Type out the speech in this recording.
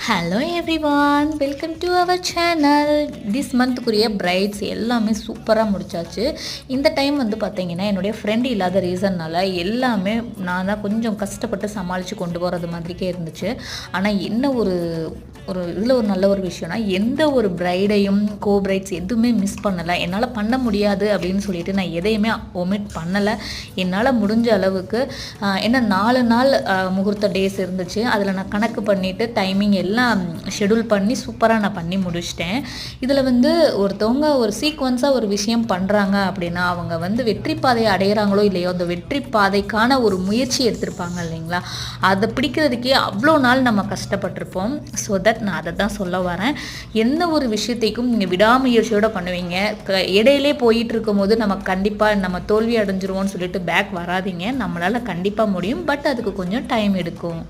Hello everyone, welcome to our channel. This மந்த்துக்குரிய brides எல்லாமே சூப்பராக முடிச்சாச்சு. இந்த டைம் வந்து பார்த்தீங்கன்னா என்னுடைய ஃப்ரெண்ட் இல்லாத ரீசன்னால் எல்லாமே நான் தான் கொஞ்சம் கஷ்டப்பட்டு சமாளித்து கொண்டு போகிறது மாதிரிக்கே இருந்துச்சு. ஆனால் என்ன ஒரு ஒரு இதில் ஒரு நல்ல ஒரு விஷயம்னா, எந்த ஒரு பிரைடையும் பிரைட்ஸ் எதுவுமே மிஸ் பண்ணலை. என்னால் பண்ண முடியாது அப்படின்னு சொல்லிட்டு நான் எதையுமே ஒமிட் பண்ணலை. என்னால் முடிஞ்ச அளவுக்கு என்ன 4 நாள் முகூர்த்த டேஸ் இருந்துச்சு. அதில் நான் கணக்கு பண்ணிவிட்டு டைமிங் எல்லாம் ஷெடியூல் பண்ணி சூப்பராக நான் பண்ணி முடிச்சிட்டேன். இதில் வந்து ஒருத்தவங்க ஒரு சீக்வன்ஸாக ஒரு விஷயம் பண்ணுறாங்க அப்படின்னா, அவங்க வந்து வெற்றி பாதையை அடைகிறாங்களோ இல்லையோ, அந்த வெற்றி பாதைக்கான ஒரு முயற்சி எடுத்திருப்பாங்க இல்லைங்களா, அதை பிடிக்கிறதுக்கே அவ்வளோ நாள் நம்ம கஷ்டப்பட்டிருப்போம். ஸோ தட் நான் அதை தான் சொல்ல வரேன். எந்த ஒரு விஷயத்தையும் நீங்கள் விடாமுயற்சியோடு பண்ணுவீங்க. இடையிலே போயிட்டு இருக்கும்போது நம்ம கண்டிப்பாக நம்ம தோல்வி அடைஞ்சிருவோம்னு சொல்லிட்டு பேக் வராதிங்க. நம்மளால் கண்டிப்பாக முடியும். பட் அதுக்கு கொஞ்சம் டைம் எடுக்கும்.